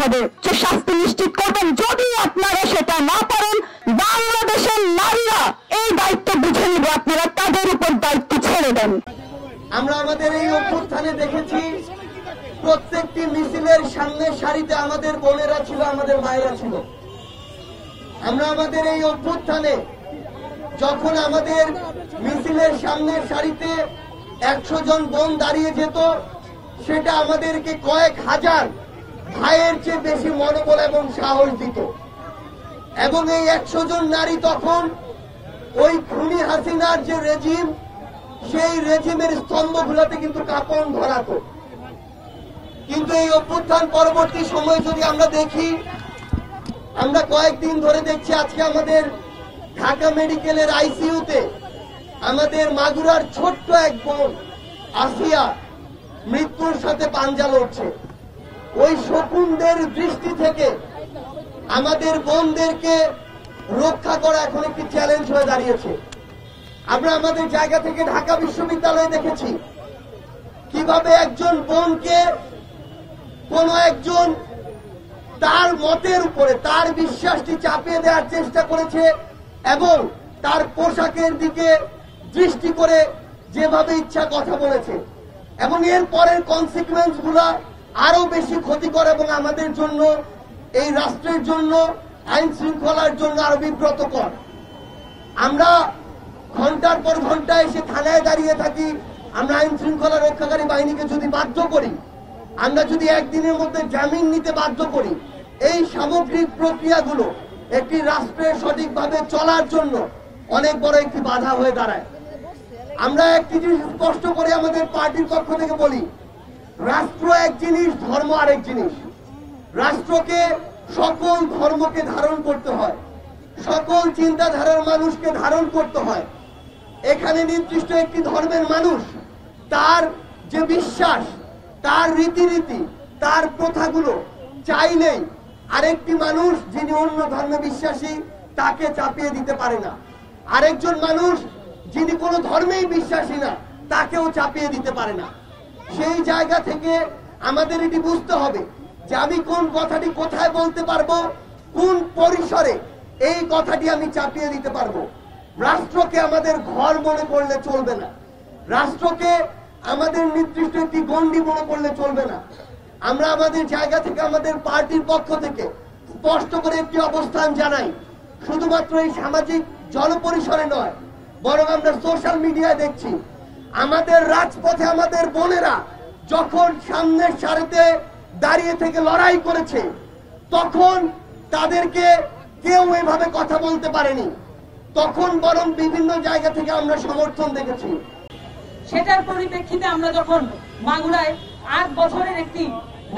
হবে যে শাস্তি নিশ্চিত করবেন। যদি আপনারা সেটা না পারেন, বাংলাদেশের নারীরা এই দায়িত্ব বুঝে নেবে, আপনারা তাদের উপর দায়িত্ব ছেড়ে দেন। আমরা আমাদের এই অভ্যুত্থানে দেখেছি প্রত্যেকটি মিছিলের সামনের সারিতে আমাদের বোনেরা ছিল, আমাদের মায়েরা ছিল। আমরা আমাদের এই অভ্যুত্থানে যখন আমাদের মিছিলের সামনের সারিতে 100 জন বোন দাঁড়িয়ে যেত, সেটা আমাদেরকে কয়েক হাজার ভাইয়ের চেয়ে বেশি মনোবল এবং সাহস দিত। এবং এই 100 জন নারী তখন ওই খুনি হাসিনার যে রেজিম, সেই রেজিমের স্তম্ভগুলোতে কিন্তু কাঁপন ধরাতো। কিন্তু এই অভ্যুত্থান পরবর্তী সময় যদি আমরা দেখি, আমরা কয়েকদিন ধরে দেখছি আজকে আমাদের ঢাকা মেডিকেলের আইসিইউতে আমাদের মাগুরার ছোট্ট এক বোন আসিয়া মৃত্যুর সাথে পাঞ্জা লড়ছে। ওই শকুনদের দৃষ্টি থেকে আমাদের বোনদেরকে রক্ষা করা এখন একটি চ্যালেঞ্জ হয়ে দাঁড়িয়েছে। আমরা আমাদের জায়গা থেকে ঢাকা বিশ্ববিদ্যালয়ে দেখেছি কিভাবে একজন বোনকে কোন একজন তার মতের উপরে তার বিশ্বাসটি চাপিয়ে দেওয়ার চেষ্টা করেছে এবং তার পোশাকের দিকে দৃষ্টি করে যেভাবে ইচ্ছা কথা বলেছে। এবং এর পরের কনসিকুয়েন্স গুলা আরো বেশি ক্ষতিকর এবং আমাদের জন্য, এই রাষ্ট্রের জন্য, আইন শৃঙ্খলার জন্য আরো বিব্রতকর। আমরা ঘন্টার পর ঘন্টা এসে থানায় দাঁড়িয়ে থাকি। আমরা আইন শৃঙ্খলা রক্ষাকারী বাহিনীকে যদি বাধ্য করি, আমরা যদি একদিনের মধ্যে জামিন নিতে বাধ্য করি, এই সামগ্রিক প্রক্রিয়াগুলো একটি রাষ্ট্রের সঠিকভাবে চলার জন্য অনেক বড় একটি বাধা হয়ে দাঁড়ায়। আমরা একটি জিনিস স্পষ্ট করে আমাদের পার্টির পক্ষ থেকে বলি, রাষ্ট্র এক জিনিস, ধর্ম আরেক জিনিস। রাষ্ট্রকে সকল ধর্মকে ধারণ করতে হয়, সকল চিন্তাধারার মানুষকে ধারণ করতে হয়। এখানে নির্দিষ্ট একটি ধর্মের মানুষ তার যে বিশ্বাস, তার রীতিনীতি, তার প্রথাগুলো চাইলেই আরেকটি মানুষ যিনি অন্য ধর্মে বিশ্বাসী তাকে চাপিয়ে দিতে পারে না। আরেকজন মানুষ যিনি কোনো ধর্মেই বিশ্বাসী না তাকেও চাপিয়ে দিতে পারে না। সেই জায়গা থেকে আমাদের এটি বুঝতে হবে যে আমি কোন কথাটি কোথায় বলতে পারবো, কোন পরিসরে এই কথাটি আমি চাপিয়ে দিতে পারবো। রাষ্ট্রকে আমাদের ঘর মনে করলে চলবে না, রাষ্ট্রকে আমাদের নির্দিষ্ট একটি গণ্ডি মনে করলে চলবে না। আমরা আমাদের জায়গা থেকে, আমাদের পার্টির পক্ষ থেকে স্পষ্ট করে একটি অবস্থান জানাই, শুধুমাত্র এই সামাজিক জনপরিসরে নয়, বরং আমরা সোশ্যাল মিডিয়ায় দেখছি আমাদের রাজপথে আমাদের বোনেরা যখন সামনের সারিতে দাঁড়িয়ে থেকে লড়াই করেছে, তখন তাদেরকে কেউ এভাবে কথা বলতে পারেনি। তখন বরং বিভিন্ন জায়গা থেকে আমরা সমর্থন দেখেছি। সেটার পরিপ্রেক্ষিতে আমরা যখন মাগুরায় 8 বছরের একটি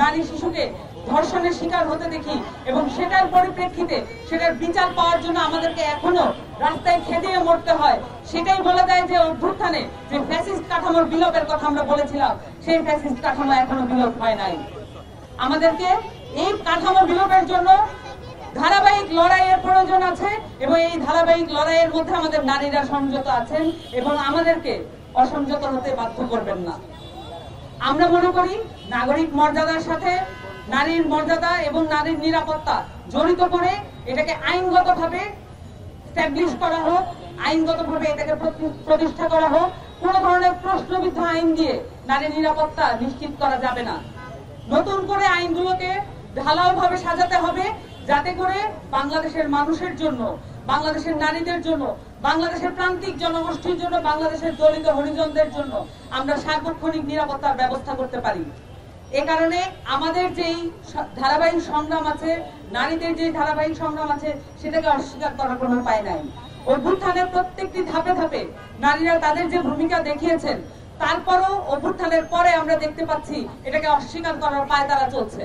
নারী শিশুকে ধর্ষণের শিকার হতে দেখি এবং সেটার পরিপ্রেক্ষিতে সেটার বিচার পাওয়ার জন্য আমাদেরকে এখনো রাস্তায় খেদিয়ে মরতে হয়, সেটাই বলে দেয় যে অভ্যুত্থানে যে ফ্যাসিস্ট কাঠামোর বিলোপের কথা আমরা বলেছিলাম, সেই ফ্যাসিস্ট কাঠামো এখনো বিলোপ হয় নাই। আমাদেরকে এই কাঠামো বিলোপের জন্য ধারাবাহিক লড়াইয়ের প্রয়োজন আছে এবং এই ধারাবাহিক লড়াইয়ের মধ্যে আমাদের নারীরা সংযত আছেন এবং আমাদেরকে অসংযত হতে বাধ্য করবেন না। আমরা মনে করি নাগরিক মর্যাদার সাথে নারীর মর্যাদা এবং নারীর নিরাপত্তা জড়িত করে এটাকে আইনগতভাবে স্ট্যাবলিশ করা হোক, আইনগতভাবে এটাকে প্রতিষ্ঠা করা হোক। কোন ধরনের প্রশ্নবিদ্ধ আইন দিয়ে নারীর নিরাপত্তা নিশ্চিত করা যাবে না। নতুন করে আইনগুলোকে ঢালাওভাবে সাজাতে হবে যাতে করে বাংলাদেশের মানুষের জন্য, বাংলাদেশের নারীদের জন্য, বাংলাদেশের প্রান্তিক জনগোষ্ঠীর জন্য, বাংলাদেশের দলিত হরিজনদের জন্য আমরা সার্বক্ষণিক নিরাপত্তার ব্যবস্থা করতে পারি। এ কারণে আমাদের যেই ধারাবাহিক সংগ্রাম আছে, নারীদের যে ধারাবাহিক সংগ্রাম আছে, সেটাকে অস্বীকার করার কোনো উপায় নাই। অভ্যুত্থানের প্রত্যেকটি ধাপে ধাপে নারীরা তাদের যে ভূমিকা দেখিয়েছেন, তারপরও অভ্যুত্থানের পরে আমরা দেখতে পাচ্ছি এটাকে অস্বীকার করার পায়তারা চলছে।